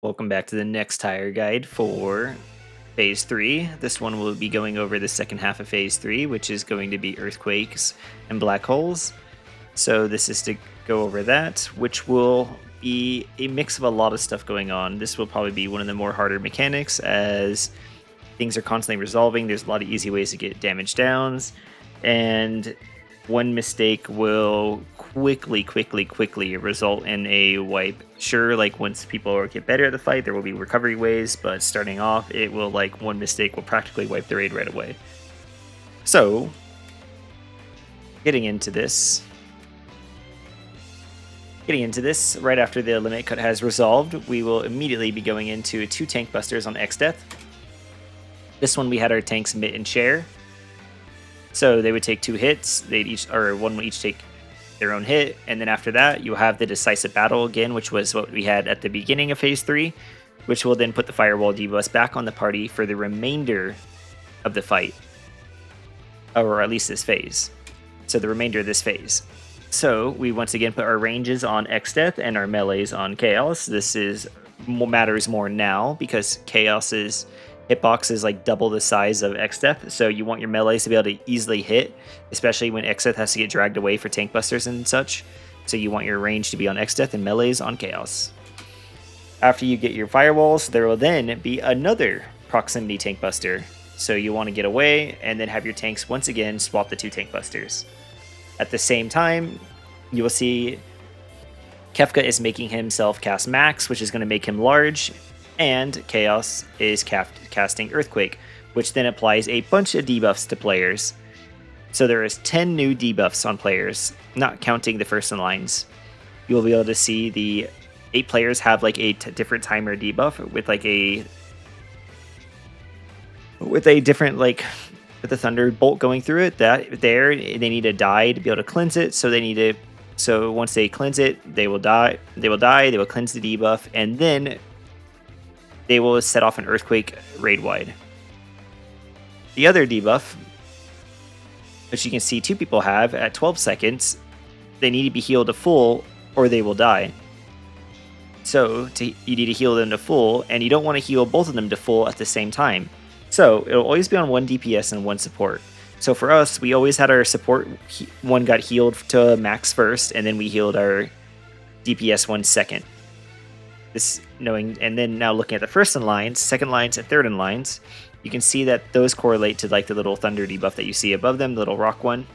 Welcome back to the next tire guide for Phase 3. This one will be going over the second half of Phase 3, which is going to be earthquakes and black holes. So this is to go over that, which will be a mix of a lot of stuff going on. This will probably be one of the more harder mechanics as things are constantly resolving. There's a lot of easy ways to get damage downs, and one mistake will quickly result in a wipe. Sure, like once people get better at the fight, there will be recovery ways, but starting off, it will one mistake will practically wipe the raid right away. So, getting into this, right after the limit cut has resolved, we will immediately be going into 2 tank busters on X Death. This one we had our tanks Mitt and Share. So they would take 2 hits, one would each take their own hit, and then after that you'll have the decisive battle again, which was what we had at the beginning of Phase 3, which will then put the firewall debuffs back on the party for the remainder of the fight, or at least this phase. So the remainder of this phase. So we once again put our ranges on X-Death and our melees on Chaos. This matters more now because Chaos's hitbox is like double the size of X-Death, so you want your melees to be able to easily hit, especially when X-Death has to get dragged away for tank busters and such. So you want your range to be on X-Death and melees on Chaos. After you get your firewalls, there will then be another proximity tank buster. So you want to get away and then have your tanks once again swap the 2 tank busters. At the same time, you will see Kefka is making himself cast Max, which is going to make him large, and Chaos is casting Earthquake, which then applies a bunch of debuffs to players. So there is 10 new debuffs on players, not counting the first in lines. You will be able to see the 8 players have like a different timer debuff with a different with the Thunderbolt going through it. They need to die to be able to cleanse it. So once they cleanse it, they will die. They will cleanse the debuff, and then they will set off an Earthquake raid-wide. The other debuff, which you can see 2 people have at 12 seconds, they need to be healed to full or they will die. So you need to heal them to full, and you don't want to heal both of them to full at the same time. So it'll always be on 1 DPS and 1 support. So for us, we always had our support, one got healed to max first, and then we healed our DPS 1 second. And then now looking at the first in lines, second lines, and third in lines, you can see that those correlate to the little thunder debuff that you see above them, the little rock one,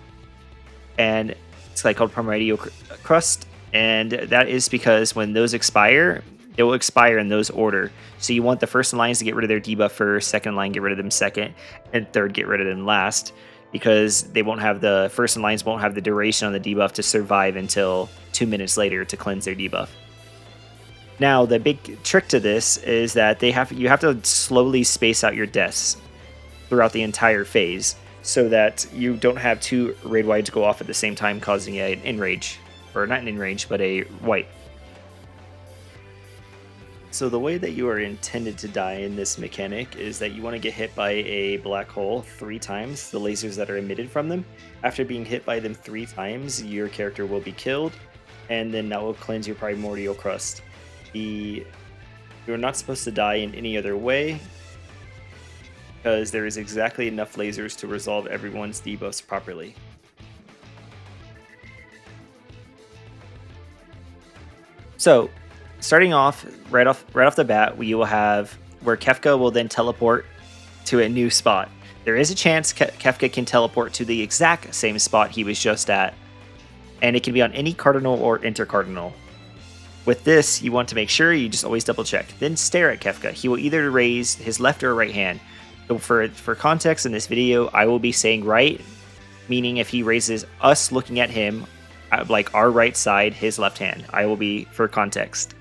and it's called Primordial Crust, and that is because when those expire, it will expire in those order. So you want the first in lines to get rid of their debuff first, second line get rid of them second, and third get rid of them last, because the first in lines won't have the duration on the debuff to survive until 2 minutes later to cleanse their debuff. Now, the big trick to this is that you have to slowly space out your deaths throughout the entire phase so that you don't have 2 raid wides go off at the same time, causing an enrage. Or not an enrage, but a wipe. So the way that you are intended to die in this mechanic is that you want to get hit by a black hole 3 times, the lasers that are emitted from them. After being hit by them 3 times, your character will be killed, and then that will cleanse your Primordial Crust. You're not supposed to die in any other way, because there is exactly enough lasers to resolve everyone's debuffs properly. So, starting off right off the bat, we will have where Kefka will then teleport to a new spot. There is a chance Kefka can teleport to the exact same spot he was just at, and it can be on any cardinal or intercardinal. With this, you want to make sure you just always double check. Then stare at Kefka. He will either raise his left or right hand. So for context in this video, I will be saying right, meaning if he raises us looking at him, like our right side, his left hand. I will be for context.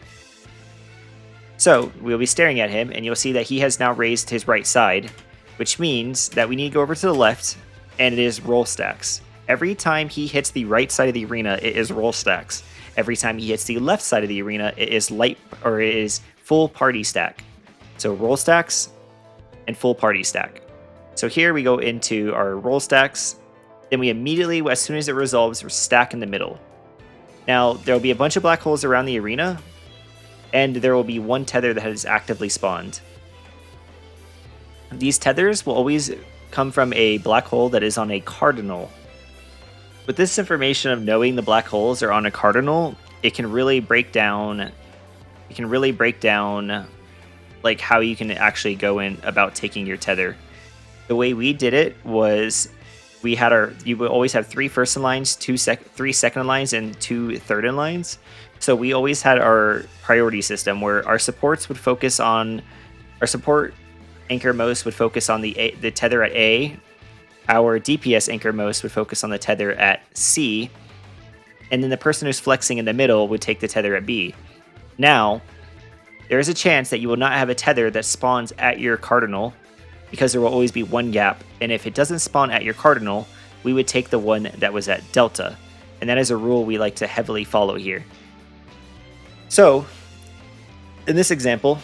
So we'll be staring at him, and you'll see that he has now raised his right side, which means that we need to go over to the left, and it is roll stacks. Every time he hits the right side of the arena, it is roll stacks. Every time he hits the left side of the arena, it is full party stack. So roll stacks and full party stack. So here we go into our roll stacks. Then we immediately, as soon as it resolves, we stack in the middle. Now, there'll be a bunch of black holes around the arena, and there will be one tether that has actively spawned. These tethers will always come from a black hole that is on a cardinal. With this information of knowing the black holes are on a cardinal, it can really break down like how you can actually go in about taking your tether. The way we did it was you would always have 3 first in lines, 3 second in lines, and 2 third in lines. So we always had our priority system where our support anchor most would focus on the tether at A, our DPS anchor most would focus on the tether at C, and then the person who's flexing in the middle would take the tether at B. Now, there is a chance that you will not have a tether that spawns at your cardinal, because there will always be one gap, and if it doesn't spawn at your cardinal, we would take the one that was at delta, and that is a rule we like to heavily follow here. So, in this example,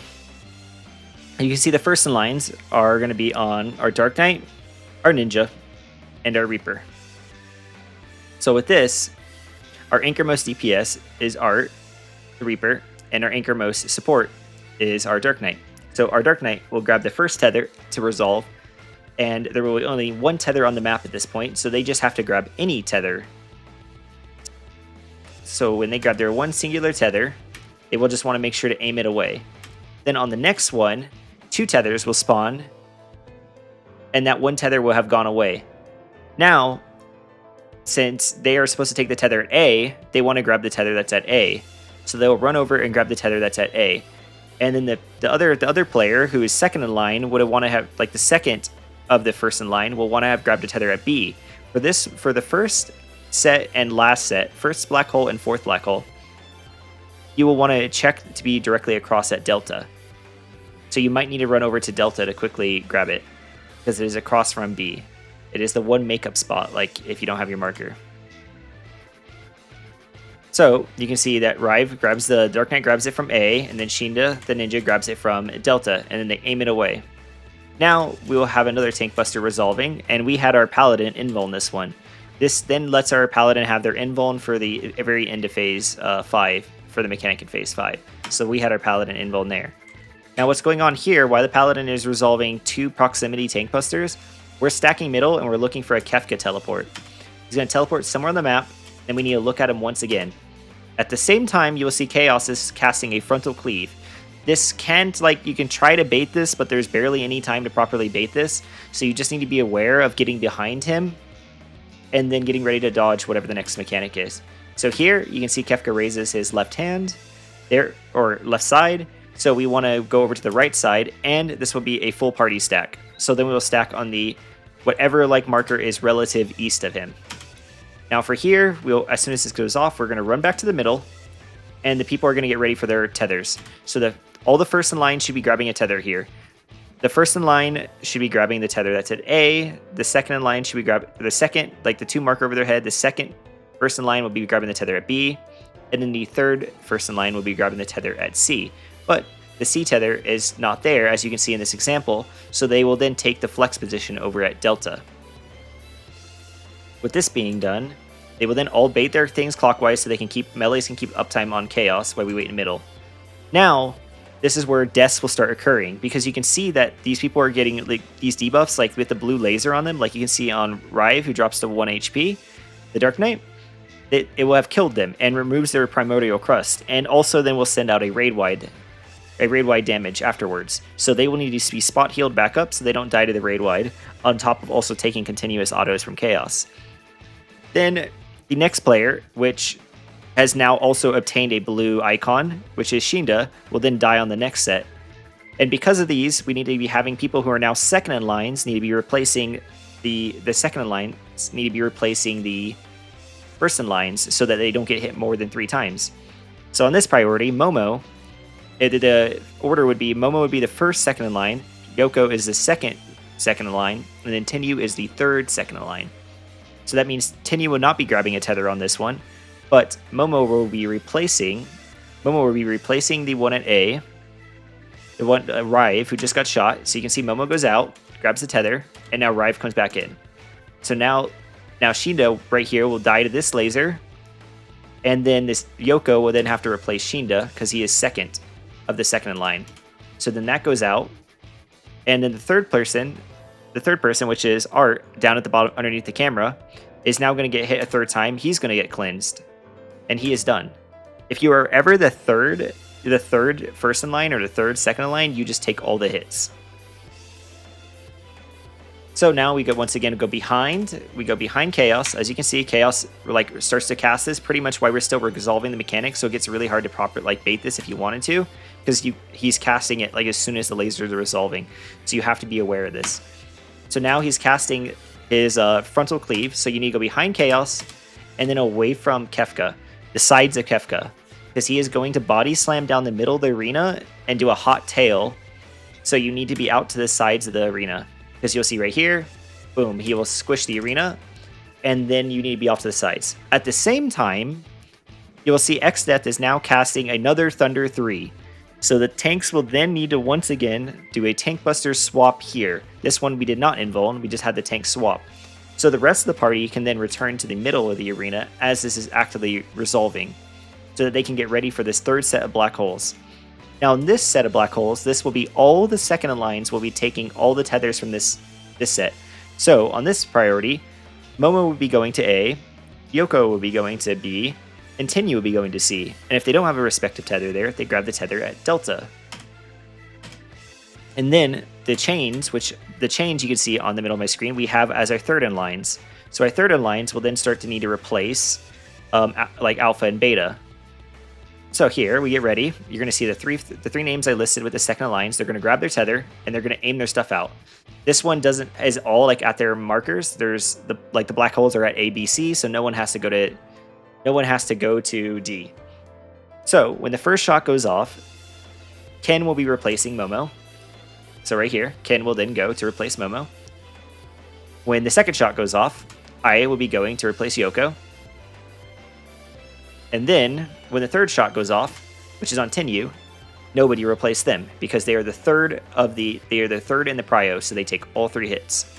you can see the first in lines are going to be on our Dark Knight, our Ninja, and our Reaper. So with this, our anchormost DPS is Art, the Reaper, and our anchormost support is our Dark Knight. So our Dark Knight will grab the first tether to resolve, and there will be only one tether on the map at this point, so they just have to grab any tether. So when they grab their one singular tether, they will just want to make sure to aim it away. Then on the next one, 2 tethers will spawn, and that one tether will have gone away. Now, since they are supposed to take the tether at A, they want to grab the tether that's at A. So they'll run over and grab the tether that's at A. And then the other player, who is second in line, would want to have, like, the second of the first in line will want to have grabbed a tether at B. For the first set and last set, first black hole and fourth black hole, you will want to check to be directly across at delta. So you might need to run over to delta to quickly grab it, because it is across from B. It is the one makeup spot, like if you don't have your marker. So you can see that Rive grabs the Dark Knight, grabs it from A, and then Shinda, the Ninja, grabs it from delta, and then they aim it away. Now we will have another tank buster resolving, and we had our Paladin invuln this one. This then lets our Paladin have their invuln for the very end of phase 5, for the mechanic in phase 5. So we had our Paladin invuln there. Now what's going on here, while the Paladin is resolving 2 proximity tank busters, we're stacking middle and we're looking for a Kefka teleport. He's going to teleport somewhere on the map, and we need to look at him once again. At the same time, you will see Chaos is casting a frontal cleave. This can't, like, you can try to bait this, but there's barely any time to properly bait this, so you just need to be aware of getting behind him and then getting ready to dodge whatever the next mechanic is. So here, you can see Kefka raises his left hand, there, or left side, so we want to go over to the right side, and this will be a full party stack. So then we will stack on the whatever like marker is relative east of him. Now for here, as soon as this goes off, we're going to run back to the middle, and the people are going to get ready for their tethers. So all the first in line should be grabbing a tether here. The first in line should be grabbing the tether that's at A. The second in line should be grabbing the second, like the 2 marker over their head. The second first in line will be grabbing the tether at B, and then the third first in line will be grabbing the tether at C. But the C tether is not there, as you can see in this example, so they will then take the flex position over at delta. With this being done, they will then all bait their things clockwise so melees can keep uptime on Chaos while we wait in the middle. Now, this is where deaths will start occurring, because you can see that these people are getting like these debuffs, like with the blue laser on them, like you can see on Rive, who drops to 1 HP, the Dark Knight. It will have killed them and removes their primordial crust, and also then will send out a raid-wide damage afterwards. So they will need to be spot healed back up so they don't die to the raid-wide, on top of also taking continuous autos from Chaos. Then the next player, which has now also obtained a blue icon, which is Shinda, will then die on the next set. And because of these, we need to be having people who are now second in lines need to be replacing the second in lines need to be replacing the first in lines so that they don't get hit more than 3 times. So on this priority, Momo, the order would be Momo would be the first second in line, Yoko is the second in line, and then Tenyu is the third second in line. So that means Tenyu will not be grabbing a tether on this one, but Momo will be replacing the one at A, the one Rive, who just got shot. So you can see Momo goes out, grabs the tether, and now Rive comes back in. So now Shinda right here will die to this laser, and then this Yoko will then have to replace Shinda because he is second. of the second in line. So then that goes out, and then the third person, which is Art, down at the bottom underneath the camera, is now going to get hit a third time. He's going to get cleansed, and he is done. If you are ever the third first in line or the third second in line, you just take all the hits. So now we go once again go behind. We go behind Chaos. As you can see, Chaos like starts to cast this pretty much while we're still resolving the mechanics. So it gets really hard to proper like bait this if you wanted to, because he's casting it like as soon as the lasers are resolving. So you have to be aware of this. So now he's casting his frontal cleave. So you need to go behind Chaos and then away from Kefka, the sides of Kefka, because he is going to body slam down the middle of the arena and do a hot tail. So you need to be out to the sides of the arena. Because you'll see right here, boom, he will squish the arena, and then you need to be off to the sides. At the same time, you will see Xdeath is now casting another Thunder 3. So the tanks will then need to once again do a Tank Buster swap here. This one we did not invuln, we just had the tank swap. So the rest of the party can then return to the middle of the arena as this is actively resolving, so that they can get ready for this third set of black holes. Now in this set of black holes, this will be all the second in lines will be taking all the tethers from this set. So on this priority, Momo will be going to A, Yoko will be going to B, and Tenyu will be going to C. And if they don't have a respective tether there, they grab the tether at Delta. And then the chains you can see on the middle of my screen, we have as our third in lines. So our third in lines will then start to need to replace like Alpha and Beta. So here, we get ready. You're going to see the three names I listed with the second alliance. They're going to grab their tether, and they're going to aim their stuff out. This one is all like at their markers. There's the black holes are at A, B, C, so no one has to go to D. So when the first shot goes off, Ken will be replacing Momo. So right here, Ken will then go to replace Momo. When the second shot goes off, Aya will be going to replace Yoko. And then, when the third shot goes off, which is on Tenyu, nobody replaced them because they are the third in the prio, so they take all 3 hits.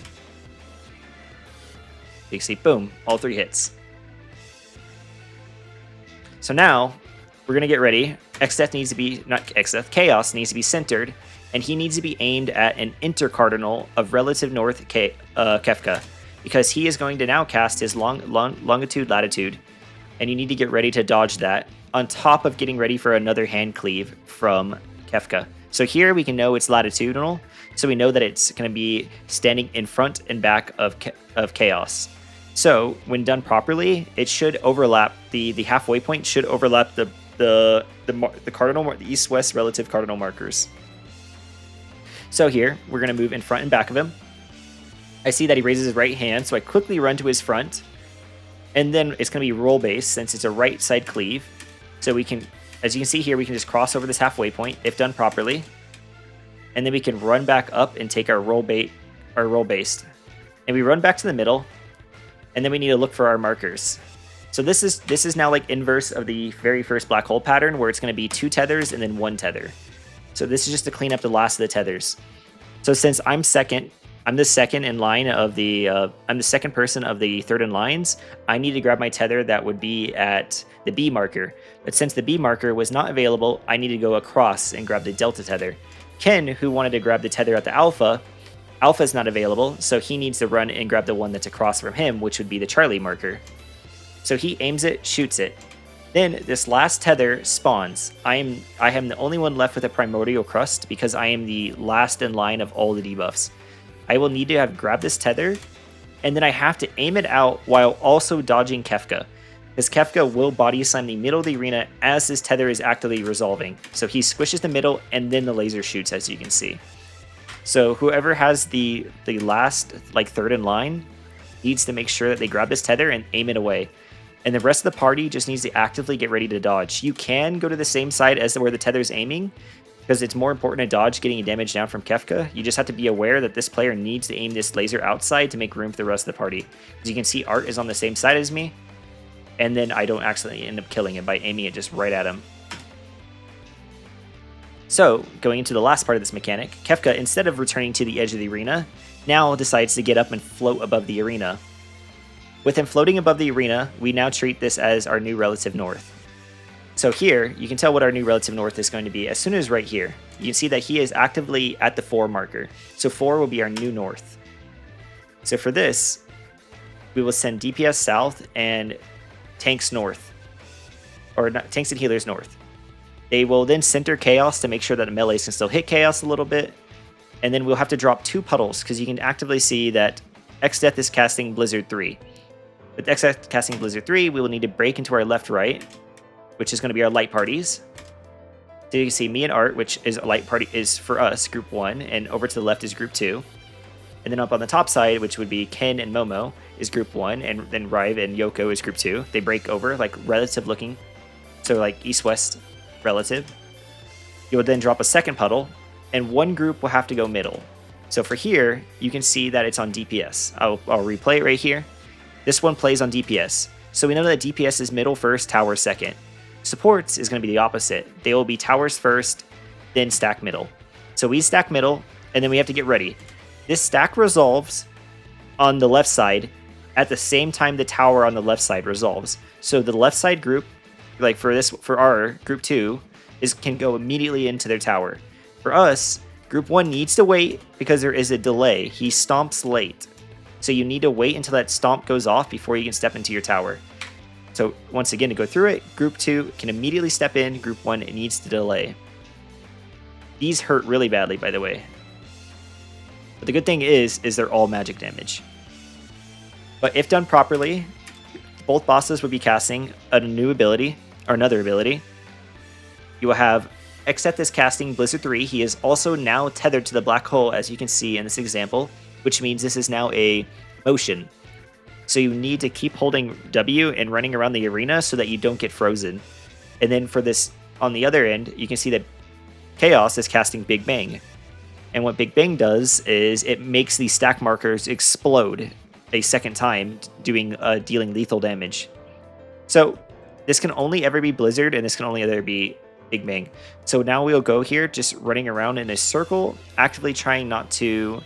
You can see, boom, all 3 hits. So now, we're gonna get ready. Chaos needs to be centered, and he needs to be aimed at an intercardinal of relative north Kefka, because he is going to now cast his longitude latitude. And you need to get ready to dodge that, on top of getting ready for another hand cleave from Kefka. So here we can know it's latitudinal, so we know that it's going to be standing in front and back of Chaos. So when done properly, it should overlap, the halfway point should overlap the east-west relative cardinal markers. So here, we're going to move in front and back of him. I see that he raises his right hand, so I quickly run to his front. And then it's going to be roll-based since it's a right side cleave. So we can, as you can see here, we can just cross over this halfway point if done properly. And then we can run back up and take our roll-based. And we run back to the middle. And then we need to look for our markers. So this is now like inverse of the very first black hole pattern, where it's going to be 2 tethers and then 1 tether. So this is just to clean up the last of the tethers. So since I'm the second in line of I'm the second person of the third in lines, I need to grab my tether that would be at the B marker. But since the B marker was not available, I need to go across and grab the Delta tether. Ken, who wanted to grab the tether at the Alpha is not available, so he needs to run and grab the one that's across from him, which would be the Charlie marker. So he aims it, shoots it. Then this last tether spawns. I am the only one left with a primordial crust because I am the last in line of all the debuffs. I will need to have grabbed this tether, and then I have to aim it out while also dodging Kefka, because Kefka will body slam the middle of the arena as this tether is actively resolving. So he squishes the middle, and then the laser shoots, as you can see. So whoever has the last third in line needs to make sure that they grab this tether and aim it away. And the rest of the party just needs to actively get ready to dodge. You can go to the same side as where the tether is aiming, because it's more important to dodge getting damage down from Kefka. You just have to be aware that this player needs to aim this laser outside to make room for the rest of the party. As you can see, Art is on the same side as me, and then I don't accidentally end up killing him by aiming it just right at him. So, going into the last part of this mechanic, Kefka, instead of returning to the edge of the arena, now decides to get up and float above the arena. With him floating above the arena, we now treat this as our new relative north. So here, you can tell what our new relative north is going to be as soon as right here. You can see that he is actively at the 4 marker. So 4 will be our new north. So for this, we will send DPS south and tanks north. Or not, tanks and healers north. They will then center Chaos to make sure that the melees can still hit Chaos a little bit. And then we'll have to drop 2 puddles, because you can actively see that Xdeath is casting Blizzard 3. With Xdeath casting Blizzard 3, we will need to break into our left-right, which is going to be our light parties. So you can see me and Art, which is a light party, is for us, group 1, and over to the left is group 2. And then up on the top side, which would be Ken and Momo, is group 1, and then Rive and Yoko is group 2. They break over, like relative looking, so like east-west relative. You will then drop a second puddle, and one group will have to go middle. So for here, you can see that it's on DPS. I'll replay it right here. This one plays on DPS. So we know that DPS is middle first, towers second. Supports is going to be the opposite. They will be towers first, then stack middle. So we stack middle, and then we have to get ready. This stack resolves on the left side at the same time the tower on the left side resolves. So the left side group, like for our group 2, can go immediately into their tower. For us, group 1 needs to wait because there is a delay. He stomps late. So you need to wait until that stomp goes off before you can step into your tower. So once again, to go through it, group 2 can immediately step in, group 1 it needs to delay. These hurt really badly, by the way. But the good thing is they're all magic damage. But if done properly, both bosses would be casting a new ability, or another ability. You will have Xdeath is casting Blizzard 3. He is also now tethered to the black hole, as you can see in this example, which means this is now a motion. So you need to keep holding W and running around the arena so that you don't get frozen. And then for this, on the other end, you can see that Chaos is casting Big Bang. And what Big Bang does is it makes these stack markers explode a second time, dealing lethal damage. So this can only ever be Blizzard, and this can only ever be Big Bang. So now we'll go here just running around in a circle, actively trying not to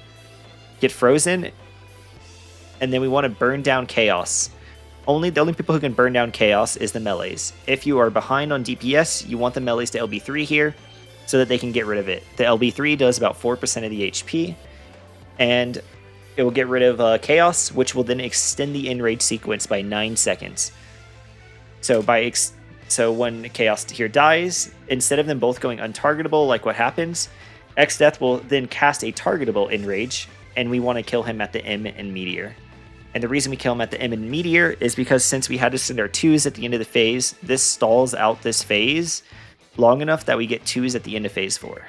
get frozen. And then we want to burn down Chaos. The only people who can burn down Chaos is the melees. If you are behind on DPS, you want the melees to LB3 here so that they can get rid of it. The LB3 does about 4% of the HP, and it will get rid of Chaos, which will then extend the in-rage sequence by 9 seconds. So when Chaos here dies, instead of them both going untargetable like what happens, Xdeath will then cast a targetable in-rage, and we want to kill him at the M and Meteor. And the reason we kill him at the M and Meteor is because since we had to send our 2s at the end of the phase, this stalls out this phase long enough that we get 2s at the end of phase 4.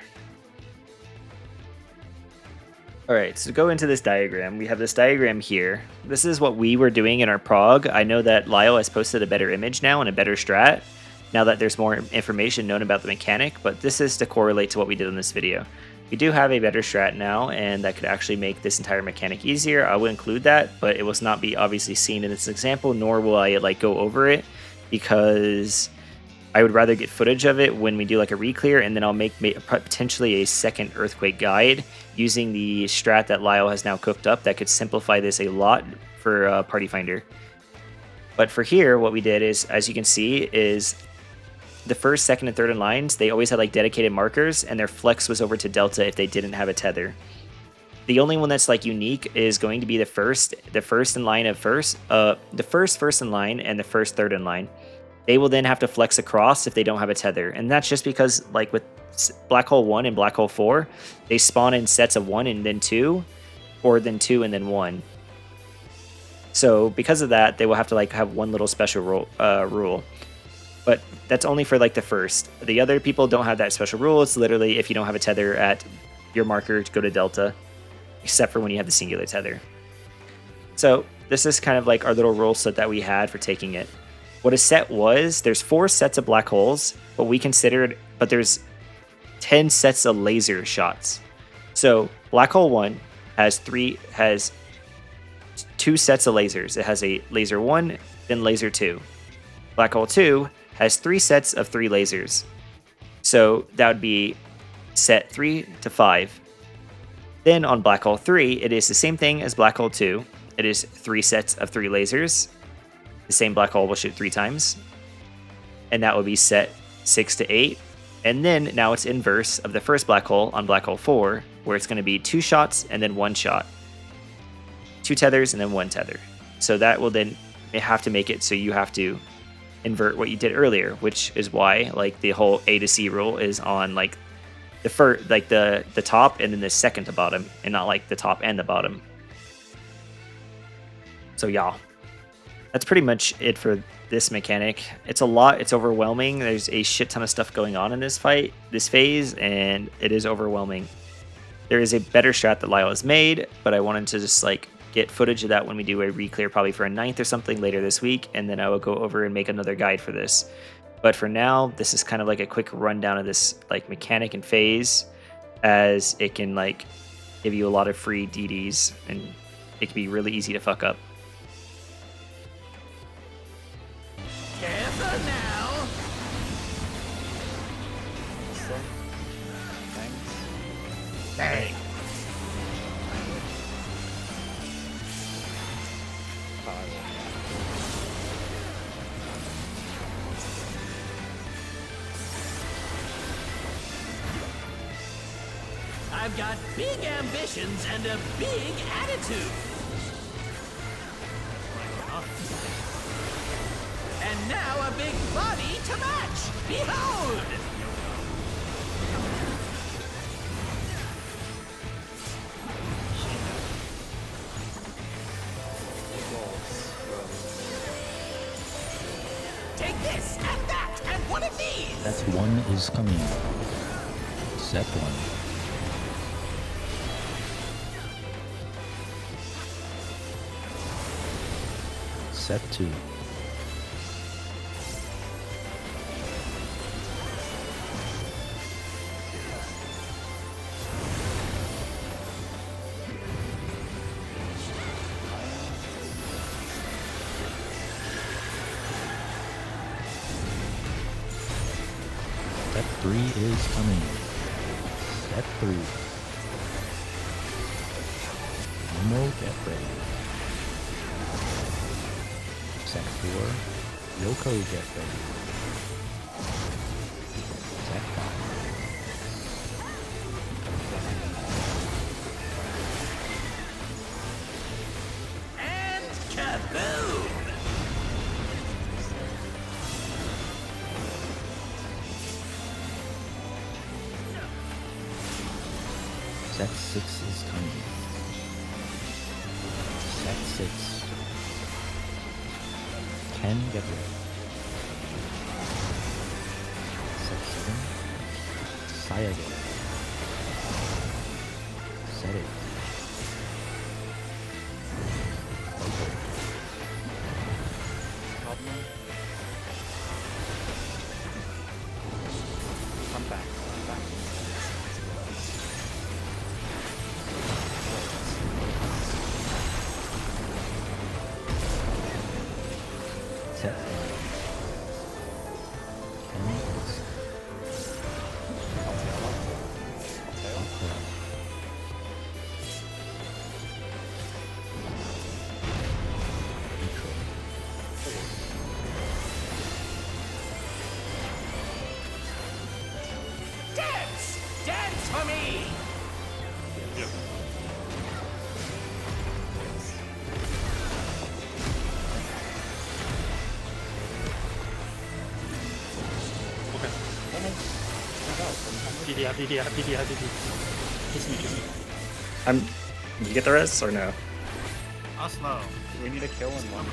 Alright, so to go into this diagram, we have this diagram here. This is what we were doing in our prog. I know that Lyle has posted a better image now and a better strat, now that there's more information known about the mechanic, but this is to correlate to what we did in this video. We do have a better strat now, and that could actually make this entire mechanic easier. I will include that, but it will not be obviously seen in this example, nor will I go over it, because I would rather get footage of it when we do a re-clear, and then I'll make potentially a second Earthquake guide using the strat that Lyle has now cooked up that could simplify this a lot for Party Finder. But for here, what we did is, as you can see, is the first, second, and third in lines, they always had dedicated markers, and their flex was over to Delta if they didn't have a tether. The only one that's unique is going to be the first in line of first in line and the first third in line. They will then have to flex across if they don't have a tether, and that's just because with Blackhole 1 and Blackhole 4, they spawn in sets of 1 and then 2, or then 2 and then 1. So because of that, they will have to have one little special rule. But that's only for the first. The other people don't have that special rule. It's literally if you don't have a tether at your marker to go to Delta, except for when you have the singular tether. So this is kind of our little rule set that we had for taking it. What a set was, there's 4 sets of black holes, but there's 10 sets of laser shots. So Black Hole 1 has 2 sets of lasers. It has a laser 1, then laser 2. Black Hole 2 has 3 sets of 3 lasers. So that would be set 3 to 5. Then on Black Hole 3, it is the same thing as Black Hole 2. It is 3 sets of 3 lasers. The same black hole will shoot 3 times. and that would be set 6 to 8. And then now it's inverse of the first black hole on black hole 4, where it's going to be 2 shots and then 1 shot. 2 tethers and then 1 tether. So that will then have to make it so you have to invert what you did earlier, which is why like the whole A to C rule is on like the first, like the top and then the second to bottom, and not like the top and the bottom. So yeah, that's pretty much it for this mechanic. It's a lot, it's overwhelming. There's a shit ton of stuff going on in this phase, and it is overwhelming. There is a better strat that Lyle has made, but I wanted to just like get footage of that when we do a reclear, probably for a 9th or something later this week, and then I will go over and make another guide for this. But for now, this is kind of like a quick rundown of this like mechanic and phase, as it can like give you a lot of free DDs, and it can be really easy to fuck up. Careful now. Bang. I've got big ambitions and a big attitude. And now a big body to match. Behold! Take this and that and one of these. That one is coming. Set one. Set 2. Set 3 is coming. Set 3. Momo, get ready. Set 4, Yoko, get ready. Set 5. And kaboom! Set 6 is coming. Set 6. Ken, get ready. Set 7. Saya, get ready. Set 8. Okay. Come back. Set 9. Ken is okay. Neutral. Dance! Dance for me! You get the rest or no? Oslo, we need a kill in one.